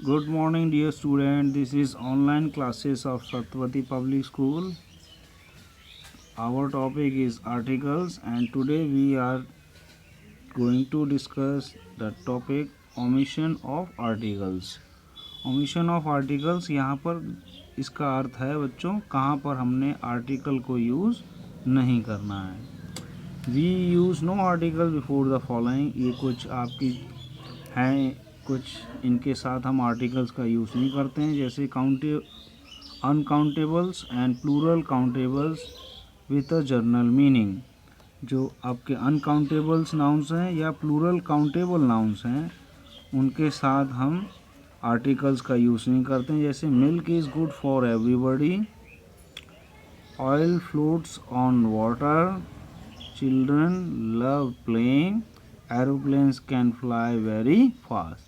Good morning, dear student. This is online classes of Satvati Public School. Our topic is articles, and today we are going to discuss the topic omission of articles. Omission of articles यहाँ पर इसका अर्थ है बच्चों कहाँ पर हमने article को use नहीं करना है। We use no article before the following. ये कुछ आपकी हैं, कुछ इनके साथ हम आर्टिकल्स का यूज़ नहीं करते हैं, जैसे uncountables and plural countables with a general meaning. जो आपके अनकाउंटेबल्स नाउन्स हैं या प्लूरल काउंटेबल नाउन्स हैं उनके साथ हम आर्टिकल्स का यूज़ नहीं करते हैं, जैसे milk is good for everybody, oil floats on water, children love playing, aeroplanes can fly very fast.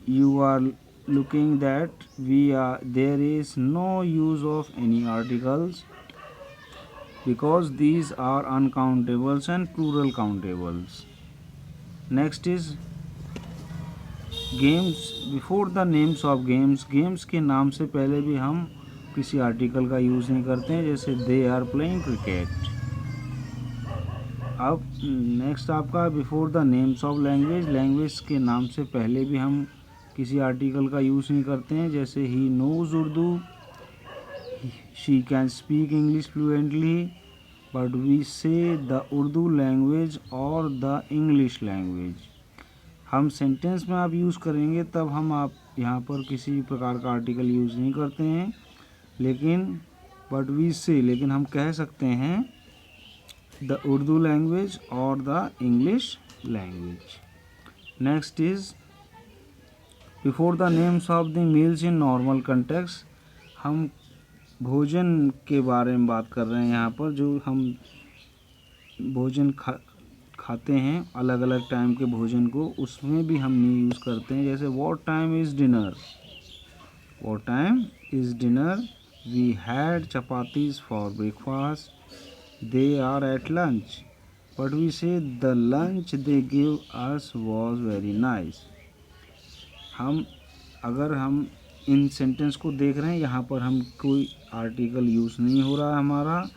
You are looking that there is no use of any articles because these are uncountables and plural countables. Next is games. Before the names of games, games के नाम से पहले भी हम किसी article का use नहीं करते हैं, जैसे they are playing cricket. अब नेक्स्ट आपका before the names of language, language के नाम से पहले भी हम किसी आर्टिकल का यूज़ नहीं करते हैं, जैसे he knows Urdu, she can speak English fluently, but we say the Urdu language और द इंग्लिश लैंग्वेज। हम सेंटेंस में आप यूज़ करेंगे तब हम आप यहाँ पर किसी प्रकार का आर्टिकल यूज़ नहीं करते हैं, लेकिन हम कह सकते हैं the Urdu language or the English language. Next is before the names of the meals in normal context. हम भोजन के बारे में बात कर रहे हैं यहाँ पर, जो हम भोजन खाते हैं अलग अलग टाइम के भोजन को, उसमें भी हम नहीं यूज़ करते हैं, जैसे what time is dinner, what time is dinner, we had chapatis for breakfast, they are at lunch, but we say the lunch they gave us was very nice. अगर हम इन सेंटेंस को देख रहे हैं, यहाँ पर हम कोई आर्टिकल यूज़ नहीं हो रहा है हमारा,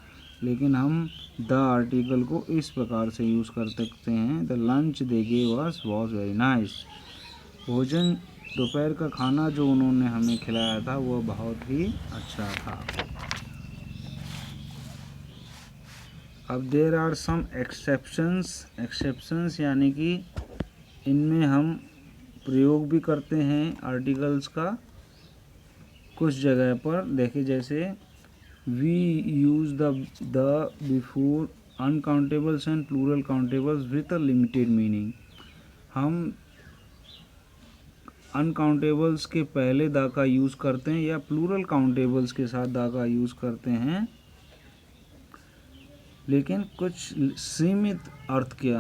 लेकिन हम द आर्टिकल को इस प्रकार से यूज़ कर सकते हैं, the lunch they gave us was very nice. भोजन, दोपहर का खाना जो उन्होंने हमें खिलाया था वह बहुत ही अच्छा था। अब देर आर सम एक्सेप्शंस यानी कि इनमें हम प्रयोग भी करते हैं आर्टिकल्स का कुछ जगह पर। देखिए जैसे we use the before uncountables and plural countables with a limited meaning. हम अनकाउंटेबल्स के पहले द का यूज़ करते हैं या प्लूरल काउंटेबल्स के साथ द का यूज़ करते हैं, लेकिन कुछ सीमित अर्थ के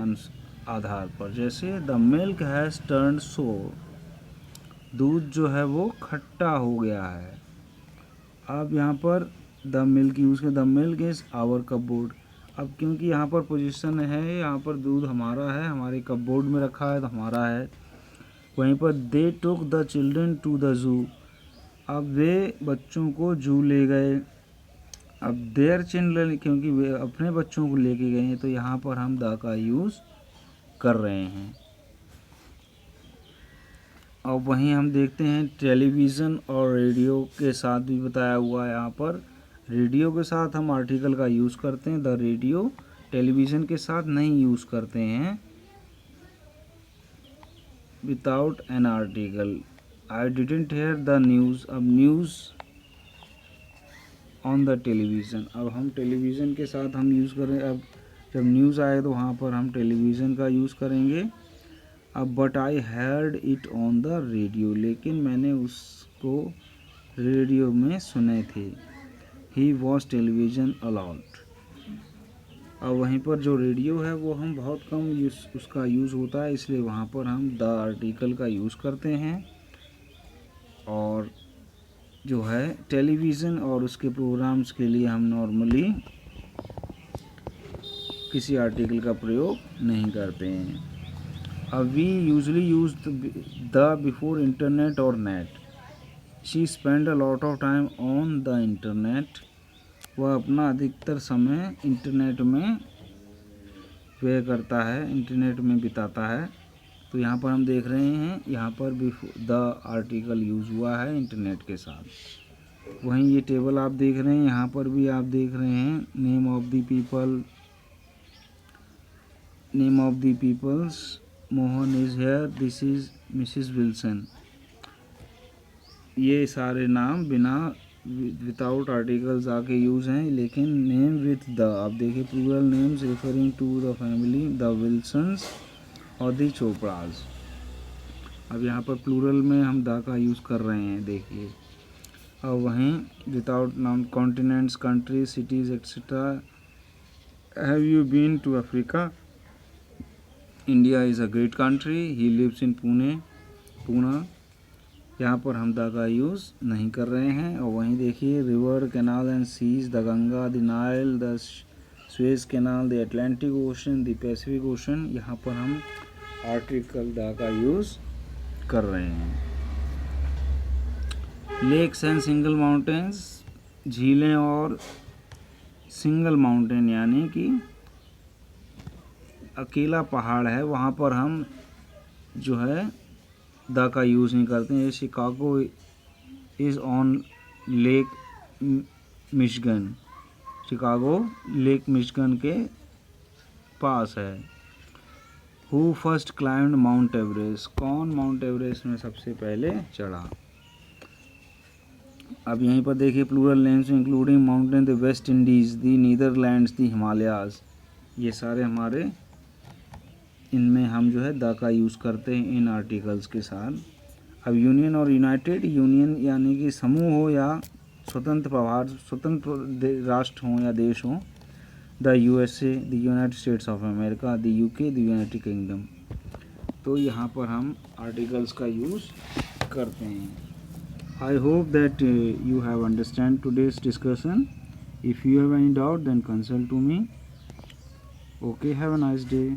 आधार पर, जैसे द मिल्क हैज़ टर्न्ड सोर, दूध जो है वो खट्टा हो गया है। अब यहाँ पर द मिल्क यूज़ के, the milk is our cupboard. अब क्योंकि यहाँ पर पोजीशन है, यहाँ पर दूध हमारा है, हमारे कपबोर्ड में रखा है तो हमारा है। वहीं पर they took the children to the zoo, अब वे बच्चों को जू ले गए। अब देयर चिल्ड्रन, क्योंकि वे अपने बच्चों को लेके गए हैं तो यहाँ पर हम द का यूज़ कर रहे हैं। और वहीं हम देखते हैं टेलीविज़न और रेडियो के साथ भी बताया हुआ है, यहाँ पर रेडियो के साथ हम आर्टिकल का यूज़ करते हैं, द रेडियो। टेलीविज़न के साथ नहीं यूज़ करते हैं without an article. I didn't hear the news, अब न्यूज़ ऑन द टेलीविज़न, अब हम टेलीविज़न के साथ हम यूज़ करें, अब जब न्यूज़ आए तो वहाँ पर हम टेलीविज़न का यूज़ करेंगे। अब but I heard it on the radio, लेकिन मैंने उसको रेडियो में सुने थे। ही वॉज टेलीविज़न अलॉट, अब वहीं पर जो रेडियो है वो हम बहुत कम उसका यूज़ होता है, इसलिए वहाँ पर हम द आर्टिकल का यूज़ करते हैं। और जो है टेलीविज़न और उसके प्रोग्राम्स के लिए हम नॉर्मली किसी आर्टिकल का प्रयोग नहीं करते हैं। We usually use the before internet और net. She spend a lot of time on the internet. वह अपना अधिकतर समय इंटरनेट में व्यय करता है, इंटरनेट में बिताता है। तो यहाँ पर हम देख रहे हैं, यहाँ पर भी द आर्टिकल यूज़ हुआ है इंटरनेट के साथ। वहीं ये टेबल आप देख रहे हैं, यहाँ पर भी आप देख रहे हैं name of the people, name of the peoples, Mohan is here, this is Mrs Wilson. ये सारे नाम बिना विदाउट आर्टिकल्स आके यूज़ हैं, लेकिन नेम विथ द, आप देखिए plural names referring to the family, the Wilsons और द चोपड़ाज। अब यहाँ पर प्लूरल में हम द का यूज़ कर रहे हैं, देखिए। और वहीं without noun, continents, countries, cities etcetera. Have you been to Africa? India is a great country, he lives in Poona. यहाँ पर हम द का यूज़ नहीं कर रहे हैं। और वहीं देखिए river, canal and seas, the Ganga, the Nile, the Suez canal, the Atlantic ocean, the Pacific ocean. यहाँ पर हम आर्टिकल द का यूज़ कर रहे हैं। लेक्स एंड सिंगल माउंटेन्स, झीलें और सिंगल माउंटेन यानी कि अकेला पहाड़ है, वहाँ पर हम जो है द का यूज़ नहीं करते हैं। Chicago is on Lake Michigan, Chicago Lake Michigan के पास है। Who first climbed Mount Everest? कौन माउंट एवरेस्ट में सबसे पहले चढ़ा? अब यहीं पर देखिए plural names including mountain, the West Indies, the Netherlands, the Himalayas. ये सारे हमारे, इनमें हम जो है द का यूज़ करते हैं इन आर्टिकल्स के साथ। अब यूनियन और यूनाइटेड, यूनियन यानी कि समूह हो या स्वतंत्र प्रभार, स्वतंत्र राष्ट्र हो या देश हो। The USA, the United states of America, the UK, the United kingdom. तो यहाँ पर हम आर्टिकल्स का यूज़ करते हैं। I hope that you have understand today's discussion. If you have any doubt, then consult to me. Okay, have a nice day.